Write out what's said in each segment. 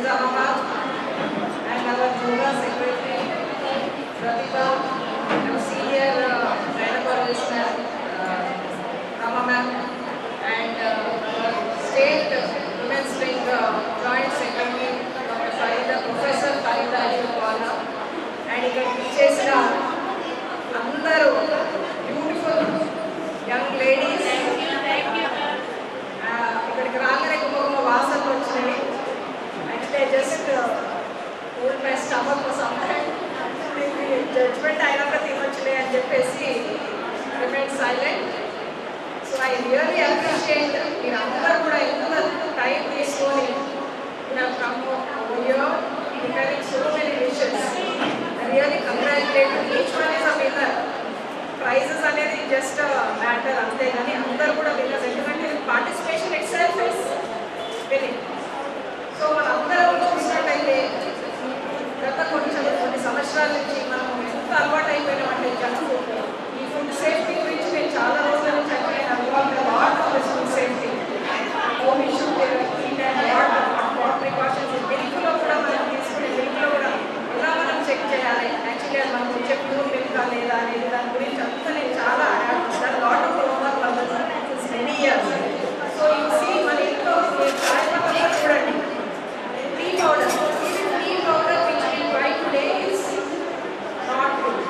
Nizamabad, and our yoga secretary, Pratibha, our senior gynecologist, Rama ma'am, and our state women's wing joint secretary, Dr. Farida, Professor Farida Ajupala, and ఇక్కడ చేసిన అందరూ beautiful young ladies. ఇక్కడికి రాగానే కుటుంబ వాసనలు వచ్చినాయి. అంటే just old my stomach something judgement అయినాక తినొచ్చులే అని చెప్పేసి remain silent. So I really appreciate మీరు అందరూ కూడా ఎంత టైం తీసుకొని preparing so many dishes. I really congratulate you. Each one is a winner. Prizes అనేది జస్ట్ మ్యాటర్ అంతే కానీ అందరూ కూడా విన్నర్స్. ఎందుకంటే participation it self is winnowing. So మనందరం చూసినట్టయితే గత కొన్ని సంవత్సరాల నుంచి మనం ఎంత అలవాటు అయిపోయినామంటే జంక్ ఫుడ్. ఈ ఫుడ్ సేఫ్టీ గురించి నేను చాలా రోజుల నుంచి అంటే వాట్ ఫుడ్ సేఫ్టీ ప్రికాషన్స్ మిల్క్లో కూడా మనం తీసుకునే మిల్క్లో కూడా ఎలా మనం చెక్ చేయాలి, యాక్చువల్లీ అది మనకు వచ్చే ప్యూర్ మిల్క్ లేదా అనేది దాని గురించి అంతా నేను చాలా లాట్ ఆఫ్ హోంవర్క్ పడుతుంది many years. So you see మన ఇంట్లో చాయ్ పత్తా చూడండి, tea powder, tea powder which we try today is not good.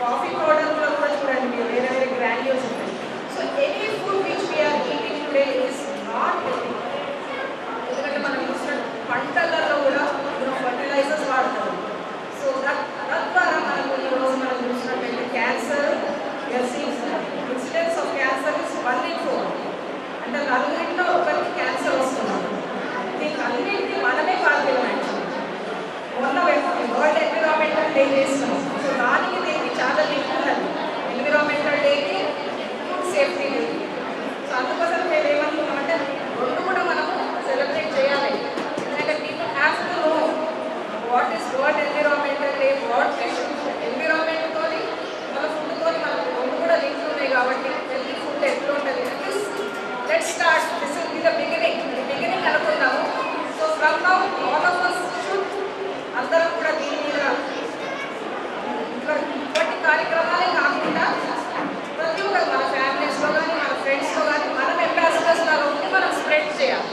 Coffee పౌడర్లో కూడా చూడండి మీరు వేరే వేరే గ్రాన్యూల్స్ ఉంటాయి. So any food which we are eating today is not healthy. ఎందుకంటే మనం చూసిన పంటలలో కూడా ఫర్టిలైజర్స్ వాడతారు. సో తద్వారా మనకు ఈరోజు మనం చూసినట్టయితే cancer incidence of cancer is 1 in 4. అంటే నలుగురిలో ఒకరికి క్యాన్సర్ వస్తుంది. దీనికి అన్నింటినీ మనమే కారణం. మొన్న వరల్డ్ ఎన్విరాన్మెంటల్ డే చేస్తున్నాం. సో దానికి దీనికి చాలా లింక్ ఉన్నది. ఎన్విరాన్మెంటల్ డేకి ఫుడ్ సేఫ్టీ డే. సో అందుకోసం మేము ఏమనుకున్నామంటే రెండు కూడా మనము సెలబ్రేట్ చేయాలి. ఎందుకంటే people have to know what is world environmental day, what ఎన్విరాన్మెంట్తో మన ఫుడ్తో మనకు రెండు కూడా లింక్స్ ఉన్నాయి. కాబట్టి హెల్తీ ఫుడ్ ఎట్లా ఉంటుంది let's start. This will be the beginning అనుకున్నాము. So from now all of us should అందరం కూడా దీని మీద ఇటువంటి కార్యక్రమాలే కాకుండా ప్రతి ఒక్కరు మన ఫ్యామిలీస్లో కానీ మన ఫ్రెండ్స్లో కానీ మనం అంబాసిడర్స్ లాగా ఉండి మనం స్ప్రెడ్ చేయాలి.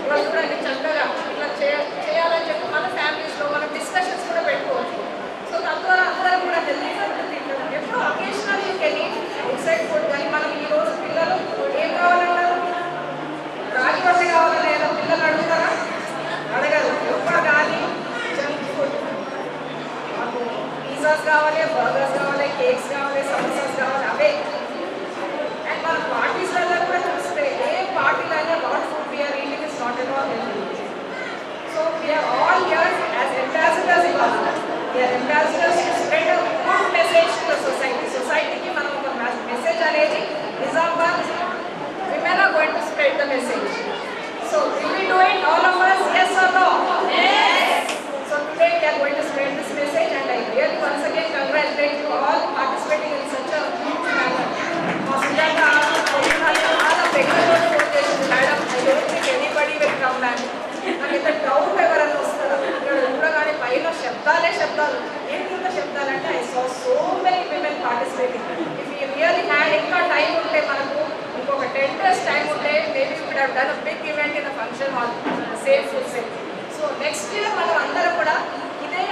ఇవాళ చూడండి చక్కగా ఇట్లా చేయాలని చెప్పి మన ఫ్యామిలీస్లో మనం డిస్కషన్స్ కూడా పెట్టుకోవచ్చు. సో తద్వారా అందరం కూడా హెల్తీగా తింటాం. ఎప్పుడు occasional you can eat Exide food. కానీ మనం ఈరోజు పిల్లలు ఏం కావాలన్నారు, రాగి రొట్టె కావాలని ఏదో పిల్లలు అడుగుతారా? అడగదు. ఎప్పుడు కానీ జంక్ ఫుడ్, మాకు పిజ్జాస్ కావాలి, బర్గర్స్ కావాలి, కేక్స్ కావాలి, సమోసాస్ కావాలి, అవే. అండ్ మన పార్టీస్లలో కూడా చూస్తే ఏ పార్టీలో అయినా what food we are eating is not at all healthy. So we are all here as ambassadors. We are ambassadors to spread a good message to the society. సొసైటీకి మనం ఒక మెసేజ్ అనేది Nizamabad women are going to spread the message. So will we do it, all of us? Yes or no? Yes. So today we are going to spread this message, and I really once again congratulate you all participating in such a huge manner. Sujata, all of Bengaluru quotation, madam, I don't think anybody will come back. నాకు ఇంత doubt ఎవరైనా వస్తారు ఇక్కడ చూడగానే పైన శబ్దాలు ఏంటి శబ్దాలంటే I saw so many women participating. If you really had ఇంకా టైం ఉంటే మనకు ఇంకొక 10 days టైం ఉంటే maybe we would have done a big event in a function hall, safe food safety. So next year మనం అందరం కూడా ఇదే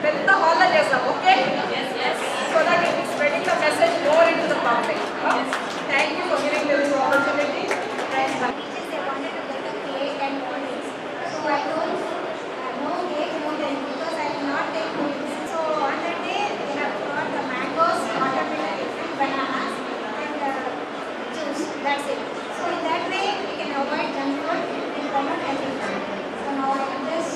పెద్ద హాల్లో చేస్తాం. Okay, so that it is spreading the message more in to the public. Thank you for giving this opportunity. So I don't no cake, no drink because I will not take food. So on that day we have got the mangoes, watermelon, and bananas and juice. That's it. So in that way we can avoid junk food and promote healthy food. So now I am just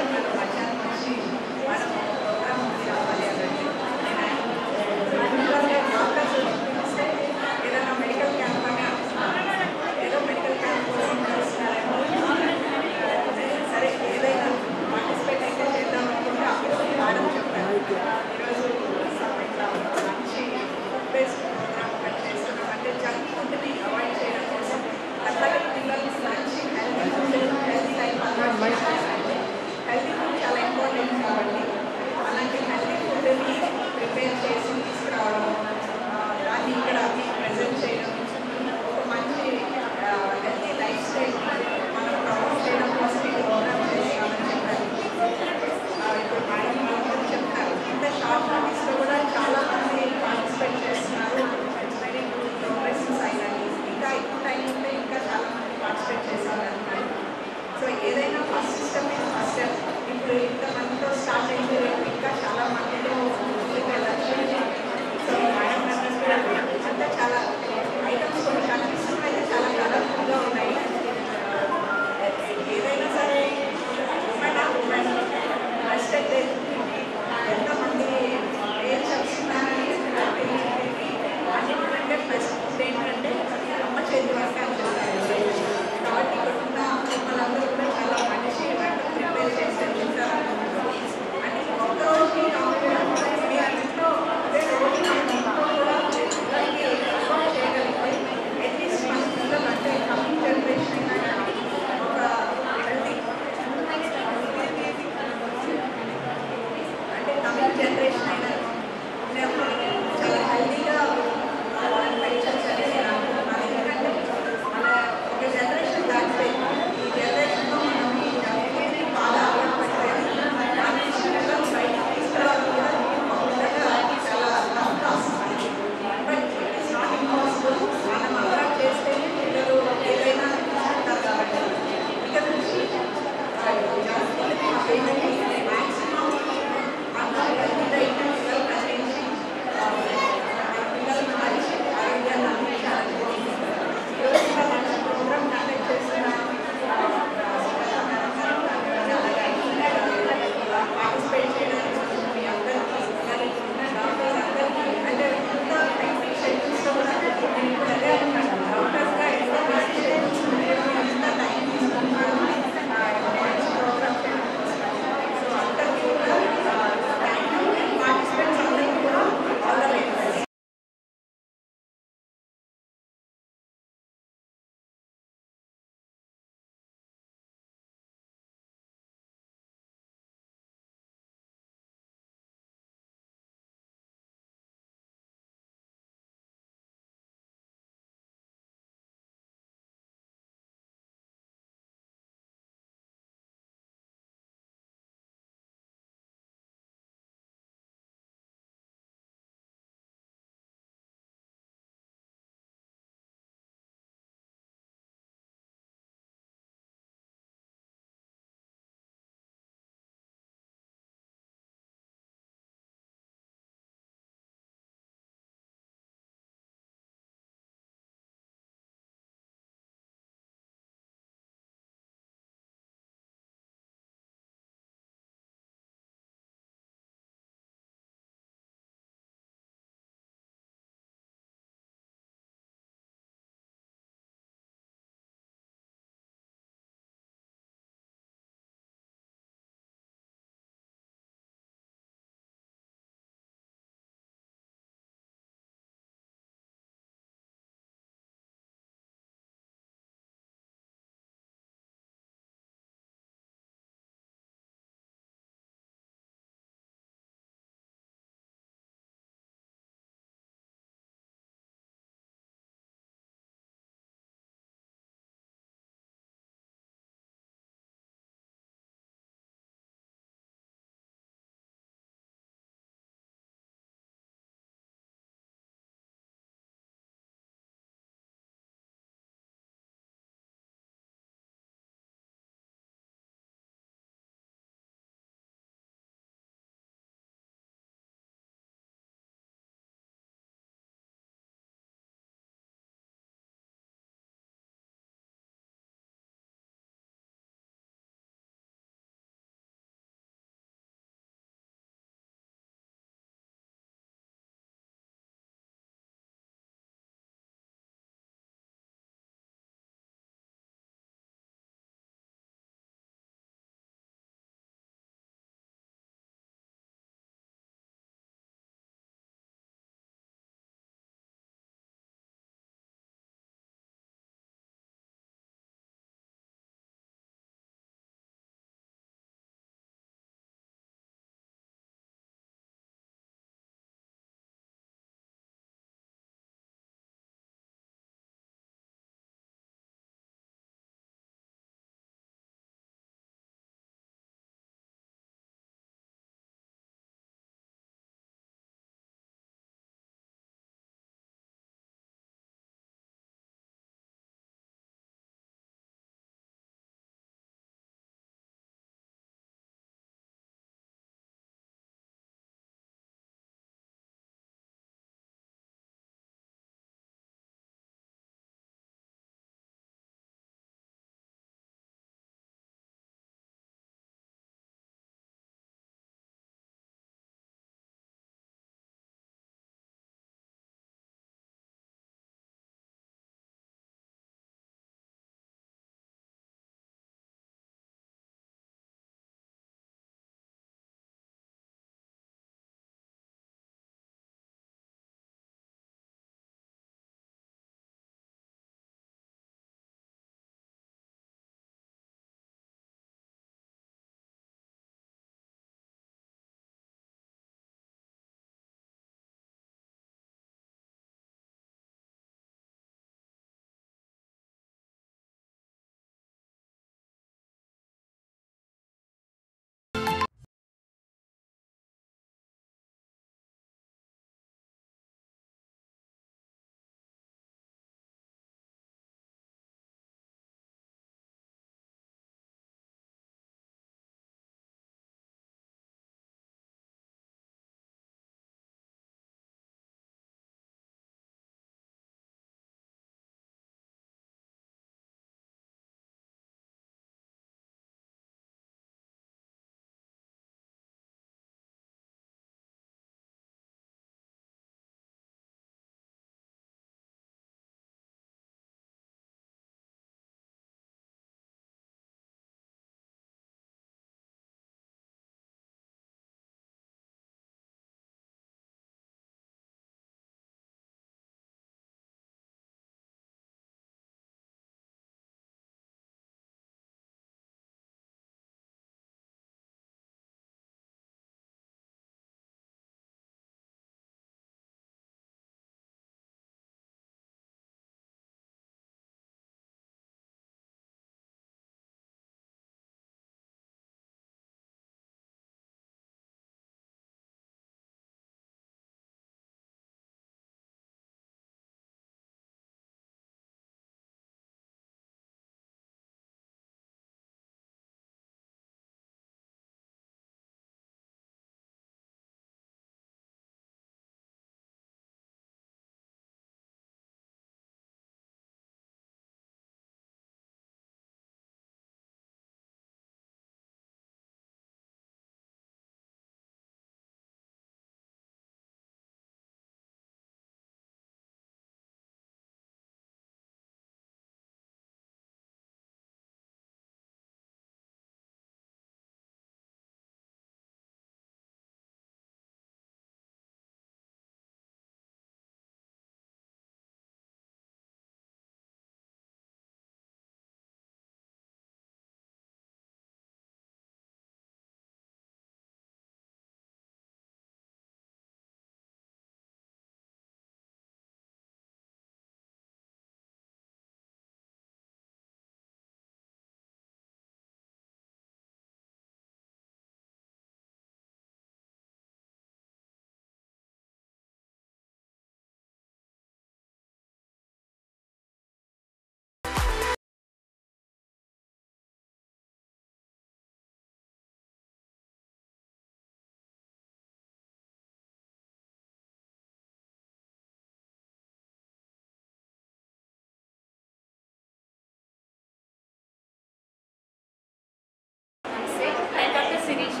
Shirisha,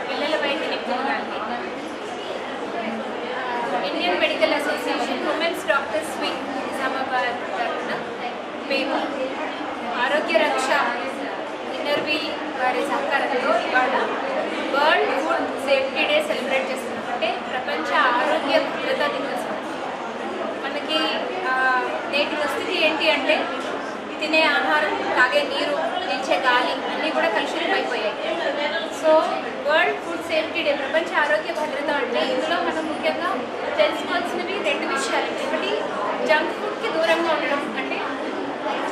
పిల్లల వైద్య నిపుణురాలిని. Indian medical association women's doctors wing Nizamabad తరఫున మేము ఆరోగ్య రక్ష Inner Wheel వారి సహకారంతో ఇవాళ world food safety day celebrate చేస్తున్నాం. అంటే ప్రపంచ ఆరోగ్య భద్రతా దినోత్సవం. మనకి నేటి దుస్థితి ఏంటి అంటే తినే ఆహారం, తాగే నీరు, పీల్చే గాలి అన్నీ కూడా కలుషితమైపోయాయి. So world food safety day, ప్రపంచ ఆరోగ్య భద్రత అంటే ఇందులో మనం ముఖ్యంగా తెలుసుకోవాల్సినవి 2 విషయాలు. ఒకటి, జంక్ ఫుడ్కి దూరంగా ఉండడం, అంటే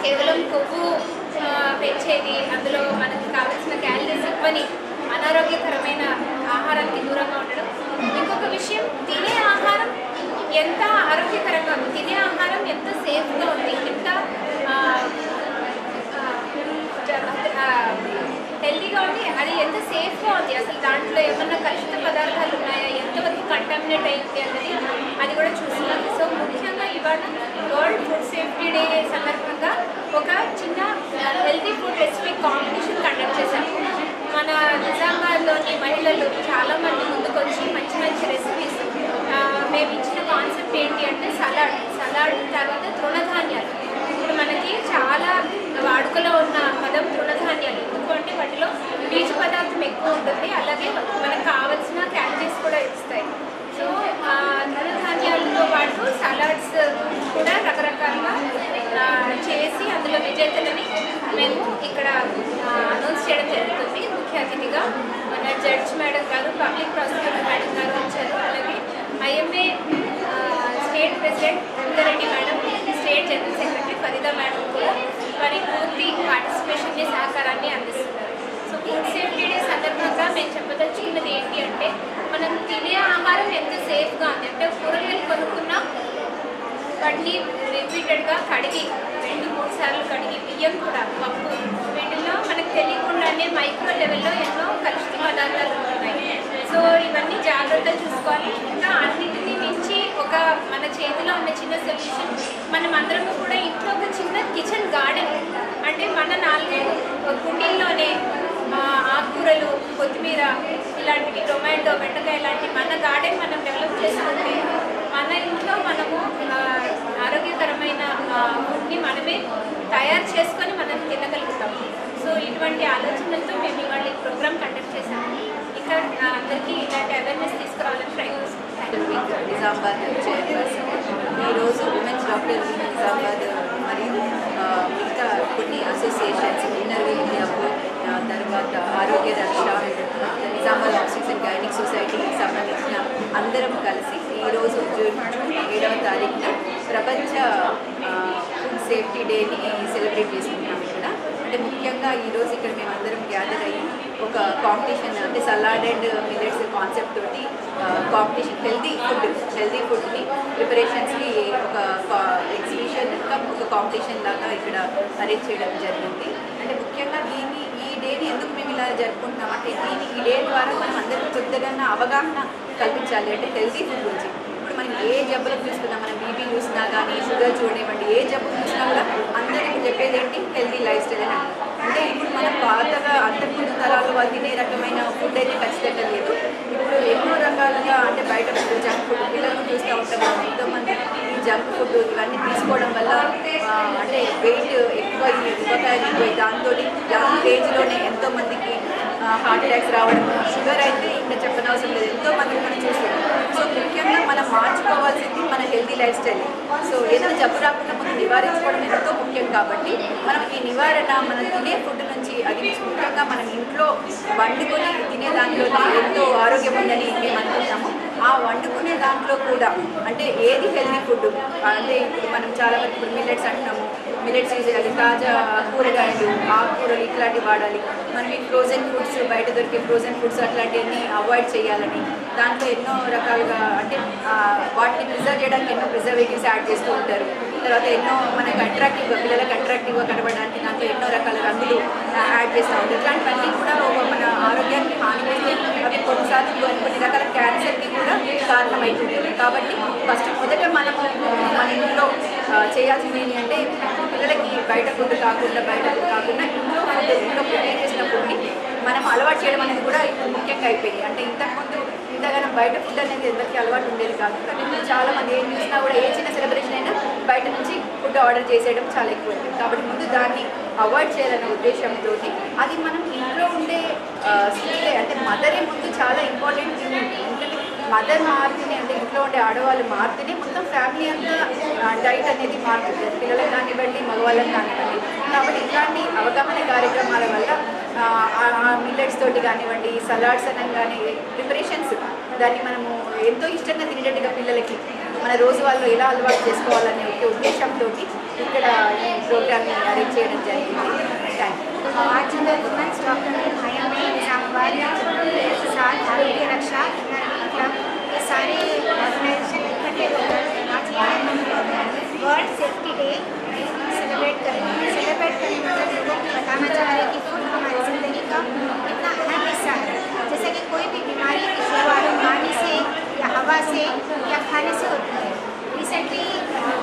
కేవలం కొవ్వు పెంచేది, అందులో మనకు కావాల్సిన క్యాలరీస్ ఇవ్వని అనారోగ్యకరమైన ఆహారానికి దూరంగా ఉండడం. ఇంకొక విషయం, తినే ఆహారం ఎంత ఆరోగ్యకరంగా ఉంది, తినే ఆహారం ఎంత సేఫ్గా ఉంది, ఎంత హెల్తీగా ఉంది, అది ఎంత సేఫ్గా ఉంది, అసలు దాంట్లో ఏమన్నా కలుషిత పదార్థాలు ఉన్నాయా, ఎంతవరకు కంటామినేట్ అయింది అన్నది అది కూడా చూస్తున్నాం. సో ముఖ్యంగా ఇవాళ వరల్డ్ ఫుడ్ సేఫ్టీ డే సందర్భంగా ఒక చిన్న healthy food recipe competition conduct చేశాము. మన నిజామాబాద్లోని మహిళలు చాలామంది ముందుకొచ్చి మంచి మంచి రెసిపీస్, మేము ఇచ్చిన కాన్సెప్ట్ ఏంటి అంటే సలాడ్ తర్వాత తృణధాన్యాలు. ఇప్పుడు మనకి చాలా వాడుకలో ఉన్న పదం తృణధాన్యాలు. ఎందుకంటే వాటిలో పీచు పదార్థం ఎక్కువ ఉంటుంది, అలాగే మనకు కావాల్సిన క్యాలరీస్ కూడా ఇస్తాయి. సో తృణధాన్యాలతో పాటు సలాడ్స్ కూడా రకరకాలుగా చేసి అందులో విజేతలని మేము ఇక్కడ అనౌన్స్ చేయడం జరుగుతుంది. ముఖ్య అతిథిగా మన జడ్జ్ మేడం గారు, పబ్లిక్ ప్రాసిక్యూటర్ మేడం గారు వచ్చారు. అలాగే IMA state president Rangareddy madam, state general secretary Farida madam కూడా వారి పూర్తి పార్టిసిపేషన్ని, సహకారాన్ని అందిస్తున్నారు. సో ఫుడ్ సేఫ్టీ డే సందర్భంగా మేము చెప్పదలుచుకున్నది ఏంటి అంటే మనం తినే ఆహారం ఎంత సేఫ్గా ఉంది. అంటే కూరగాయలు కొనుక్కున్నా వాటిని రిపీటెడ్గా కడిగి 2-3 సార్లు కడిగి, బియ్యం కూడా, పప్పు, వీటిల్లో మనకు తెలియకుండానే మైక్రో లెవెల్లో ఎన్నో కలుషిత పదార్థాలు ఉన్నాయి. సో ఇవన్నీ జాగ్రత్తలు చూసుకోవాలి. ఇంకా అన్నిటినీ మించి ఒక మన చేతిలో ఉన్న చిన్న సొల్యూషన్, మనం అందరం కూడా ఇంట్లో ఒక చిన్న కిచెన్ గార్డెన్, అంటే మన 4 కుండీల్లోనే ఆకుకూరలు, కొత్తిమీర ఇలాంటివి, టొమాటో, బెండకాయ ఇలాంటి మన గార్డెన్ మనం డెవలప్ చేసుకుంటే మన ఇంట్లో మనము ఆరోగ్యకరమైన ఫుడ్ని మనమే తయారు చేసుకొని మనం తినగలుగుతాం. సో ఇటువంటి ఆలోచనలతో మేము ఇవాళ ఈ ప్రోగ్రామ్ కండక్ట్ చేశాము. ఇంకా అందరికీ ఇలాంటి అవేర్నెస్ తీసుకురావాలని ట్రై చేస్తాం. నిజామాబాద్ చైర్పర్సన్ ఈరోజు ఉమెన్స్ డాక్టర్స్ నిజామాబాద్ మరియు మిగతా కొన్ని అసోసియేషన్స్, ఇన్నర్వీల్ ఇండియా, తర్వాత ఆరోగ్య రక్ష, నిజామాబాద్ ఆబ్స్టిక్స్ అండ్ గైనిక్ సొసైటీకి సంబంధించిన అందరం కలిసి ఈరోజు జూన్ 7వ తారీఖున ప్రపంచ ఫుడ్ సేఫ్టీ డేని సెలబ్రేట్ చేసుకుంటున్నాం ఇక్కడ. అంటే ముఖ్యంగా ఈరోజు ఇక్కడ మేము అందరం గ్యాదర్ అయ్యి ఒక కాంపిటీషన్, అంటే సలాడ్ అండ్ మిల్లెట్స్ కాన్సెప్ట్ తోటి కాంపిటీషన్, హెల్తీ ఫుడ్ని ప్రిపరేషన్స్కి ఒక ఎగ్జిబిషన్, ఒక కాంపిటీషన్ లాగా ఇక్కడ అరేంజ్ చేయడం జరిగింది. అంటే ముఖ్యంగా ఈ డేని ఎందుకు మేము ఇలా జరుపుకుంటున్నాం అంటే ఈ డే ద్వారా మనం అందరికీ కొద్దిగా అవగాహన కల్పించాలి. అంటే హెల్తీ ఫుడ్ గురించి ఇప్పుడు మనం ఏ జబ్బులకు చూస్తున్నా, మనం బీపీ చూసినా కానీ, షుగర్ చూడనివ్వండి, ఏ జబ్బు చూసినా కూడా అందరికీ చెప్పేది ఏంటి, హెల్తీ లైఫ్ స్టైల్ అని. అంటే ఇప్పుడు మనం పాతగా అంతకుముందు తరాలు వాళ్ళు తినే రకమైన ఫుడ్ అయితే ఖచ్చితంగా లేదు. ఇప్పుడు ఎన్నో రకాలుగా, అంటే బయట ఫుడ్, జంక్ ఫుడ్, పిల్లలను చూస్తూ ఉంటాం. ఎంతోమంది ఈ జంక్ ఫుడ్ ఇవన్నీ తీసుకోవడం వల్ల అంటే వెయిట్ ఎక్కువ, దాంతో యంగ్ ఏజ్లోనే ఎంతోమందికి హార్ట్ అటాక్స్ రావడం, షుగర్ అయితే ఇంకా చెప్పనవసరం లేదు, ఎంతోమందికి మనం చూస్తున్నాం. సో ముఖ్యంగా మనం మార్చుకోవాల్సింది మన హెల్తీ లైఫ్ స్టైల్. సో ఏదైనా జబ్బు రాకుండా మనం నివారించుకోవడం ఎంతో ముఖ్యం. కాబట్టి మనం ఈ నివారణ మనం తినే ఫుడ్ నుంచి, అది ముఖ్యంగా మనం ఇంట్లో వండుకొని తినే దాంట్లో ఎంతో ఆరోగ్యం ఉందని మేము అనుకుంటాము. ఆ వండుకునే దాంట్లో కూడా అంటే ఏది హెల్తీ ఫుడ్, అంటే ఇప్పుడు మనం చాలా వరకు ఇప్పుడు మిల్లెట్స్ అంటున్నాము, మిల్లెట్స్ యూజ్ చేయాలి, తాజా కూరగాయలు, ఆకుకూరలు ఇట్లాంటివి వాడాలి. మనం ఈ ఫ్రోజన్ ఫుడ్స్, బయట దొరికే ఫ్రోజన్ ఫుడ్స్ అట్లాంటివన్నీ అవాయిడ్ చేయాలని, దాంట్లో ఎన్నో రకాలుగా అంటే వాటిని ప్రిజర్వ్ చేయడానికి ఎన్నో ప్రిజర్వేటివ్స్ యాడ్ చేస్తూ ఉంటారు. తర్వాత ఎన్నో మనకు అట్రాక్టివ్గా, పిల్లలకు అట్రాక్టివ్గా కనబడడానికి దాంట్లో ఎన్నో రకాల రంగులు యాడ్ చేస్తూ ఉంటారు. ఇట్లాంటివన్నీ కూడా మన ఆరోగ్యానికి హాని చేస్తే అవి కొన్నిసార్లు కొన్ని రకాల క్యాన్సర్కి కూడా కారణమవుతుంది. కాబట్టి ఫస్ట్ మొదట మనము మన ఇంట్లో చేయాల్సింది ఏంటి అంటే పిల్లలకి బయట ఫుడ్ కాకుండా ఇంట్లో ప్రిపేర్ చేసిన ఫుడ్ని మనం అలవాటు చేయడం అనేది కూడా ఇప్పుడు ముఖ్యంగా అయిపోయింది. అంటే ఇంతకుముందు ఇంతగానో బయట ఫుడ్ అనేది ఎవరికి అలవాటు ఉండేది కాదు. కానీ ఇప్పుడు చాలామంది ఏం చూసినా కూడా ఏ చిన్న సెలబ్రేషన్ అయినా బయట నుంచి ఫుడ్ ఆర్డర్ చేసేయడం చాలా ఎక్కువ అవుతుంది. కాబట్టి ముందు దాన్ని అవాయిడ్ చేయాలనే ఉద్దేశంతో అది మనం ఇంట్లో ఉండే స్త్రీలే అంటే మదరే ముందు చాలా ఇంపార్టెంట్ థింగ్. ఎందుకంటే మదర్ మారితేనే అంటే ఇంట్లో ఉండే ఆడవాళ్ళు మారితేనే మొత్తం ఫ్యామిలీ అంతా డైట్ అనేది మారుతుంది, పిల్లలకు కానివ్వండి మగవాళ్ళకి కానివ్వండి. కాబట్టి ఇట్లాంటి అవగాహన కార్యక్రమాల వల్ల మిల్లెట్స్ తోటి కానివ్వండి సలాడ్స్ అనగానే ప్రిపరేషన్స్ దాన్ని మనము ఎంతో ఇష్టంగా తినేటట్టుగా పిల్లలకి మన రోజు వాళ్ళు ఎలా అలవాటు చేసుకోవాలనే ఒక ఉద్దేశంతో ఇక్కడ ఈ ప్రోగ్రామ్ని అరేంజ్ చేయడం జరిగింది. Thank you. आज वुमेन्स डॉक्टर आया में निजामाबाद साथ आरोग्य रक्षा क्लब ये सारे ऑर्गेनाइजेशन इकट्ठे होकर आज ये वर्ल्ड सेफ्टी डे सेलिब्रेट करने मतलब लोगों को बताना चाह रहे हैं कि फूड हमारी ज़िंदगी का कितना अहम हिस्सा है। जैसे कि कोई भी बीमारी की शुरुआत पानी से या हवा से या खाने से होती है। रिसेंटली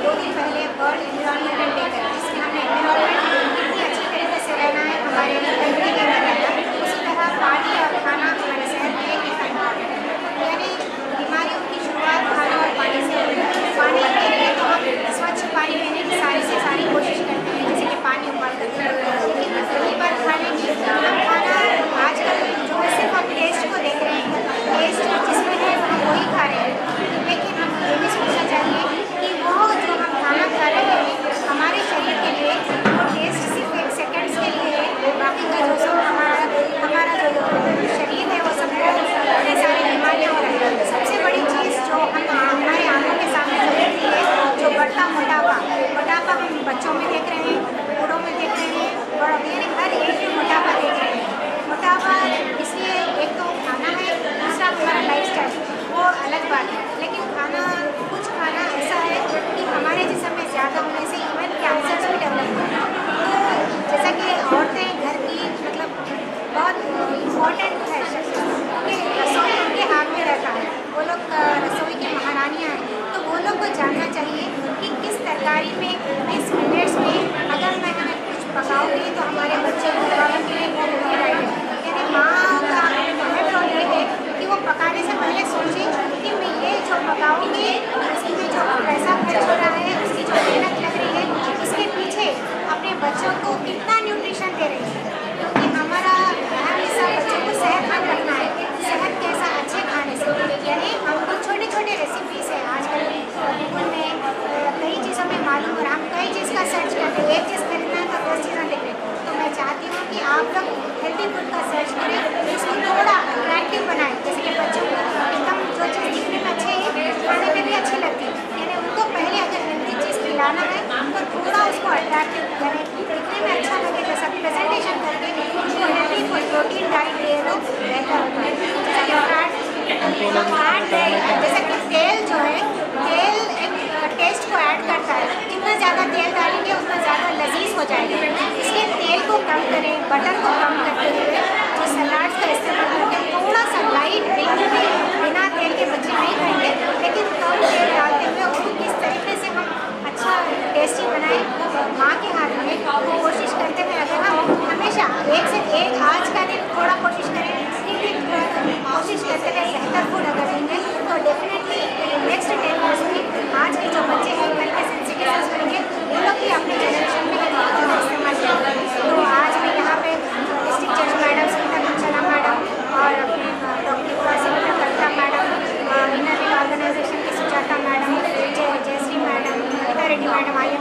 2 दिन पहले वर्ल्ड एनवायरमेंटल डे था जिसमें हमने एनवायरमेंट कितनी अच्छी तरीके से रहना है हमारे कंट्री के अंदर, उसी तरह पानी और खाना हमारे शहर में कितना इम्पोर्टेंट है। यानी बीमारियों की शुरुआत खाना और पानी से होती है। पानी के लिए तो हम स्वच्छ पानी पीने की सारी कोशिश करते हैं, जैसे कि पानी उबाल करते हैं, लेकिन कई बार खाने की हम खाना आजकल जो है सिर्फ हम टेस्ट को देख रहे हैं, टेस्ट जिसमें है हम वही खा रहे हैं, लेकिन हम ये भी सोचना चाहिए कि वो जो हम खाना खा रहे हैं हमारे शरीर के लिए वो टेस्ट सिर्फ 1 सेकेंड्स के लिए है, बाकी का जो सब हमारा जो शरीर है वो सब इतने सारी बीमारियाँ हो रही है। सबसे बड़ी चीज़ जो हम हमारे आंखों के सामने जो रहती है जो बढ़ता मोटापा हम बच्चों में देख रहे हैं, बूढ़ों में देख रहे हैं, और यानी हर एज में मोटापा देख रहे हैं। मोटापा इसलिए एक तो खाना है, दूसरा हमारा लाइफस्टाइल वो अलग बात है, लेकिन कुछ खाना ऐसा है कि हमारे जिस्म में ज़्यादा होने से इवन कैंसर भी डेवलप होता है। तो जैसा कि औरतें घर की मतलब बहुत इम्पोर्टेंट है कि रसोई उनके हाथ में रहता है, वो लोग रसोई की महारानियाँ हैं, तो वो लोग को जानना चाहिए कि किस तरकारी में किस मिनट्स में अगर मैं कुछ पकाऊँगी तो हमारे बच्चे के लिए वो राइट है। यानी माँ का अहम रोल ये है कि वो पकाने से पहले सोचे कि मैं ये जो पकाऊँगी इसमें जो पैसा खर्च हो रहा है उसकी जो मेहनत लग रही है उसके पीछे अपने बच्चों को कितना न्यूट्रिशन दे रही है, क्योंकि हमारा अहम हिस्सा बच्चों को सेहतमंद रखना है। सेहत कैसा अच्छे खाने से, यानी हमको छोटे छोटे रेसिपीज़ है आजकल गूगल में कई चीज़ों में मालूम और हम कई चीज़ का सर्च करते हैं, एक चीज़ खरीदना है तो 10 चीज़ें देख लें। तो मैं चाहती हूँ कि आप लोग हेल्दी फूड का सर्च करें, उसको थोड़ा अट्रैक्टिव बनाएं, जैसे कि बच्चों को एकदम जो चीज़ दिखने में अच्छी है खाने में भी अच्छी लगती है, यानी उनको पहले अगर हेल्दी चीज़ खिलाना है तो थोड़ा उसको अट्रैक्टिव यानी दिखने में अच्छा लगे जैसा प्रेजेंटेशन करके उनको हेल्दी फूड प्रोटीन डाइट दे तो बेहतर होता है। जैसे कि तेल जो है तेल एक टेस्ट को ऐड करता है, जितना ज़्यादा तेल डालेंगे उतना ज़्यादा लजीज हो जाएगा, इसलिए तेल को कम करें, बटर को कम करते हुए जो सलाड्स का इस्तेमाल करके थोड़ा सा लाइट बिना तेल के बच्चे नहीं खाएंगे, लेकिन कम तेल डालते हुए उसको किस तरीके से हम अच्छा टेस्टी बनाएं माँ के हाथ में कोशिश करते हुए अगर हम हमेशा एक से एक आज का दिन थोड़ा कोशिश करें कोशिश करते हुए बेहतर फूड अगर देंगे तो डेफिनेटली नेक्स्ट 10 ईयर्स में आज के जो बच्चे हैं कल के सेंसिटिव करेंगे वो लोग भी अपने जनरेशन में इस्तेमाल करेंगे। तो आज मैं यहाँ पे डिस्ट्रिक्ट जज मैडम सुनीता कंचना मैडम और अपने doctor Kavita madam, winner organisation की Sujata madam, Jayashree madam, Geeta Reddy madam आई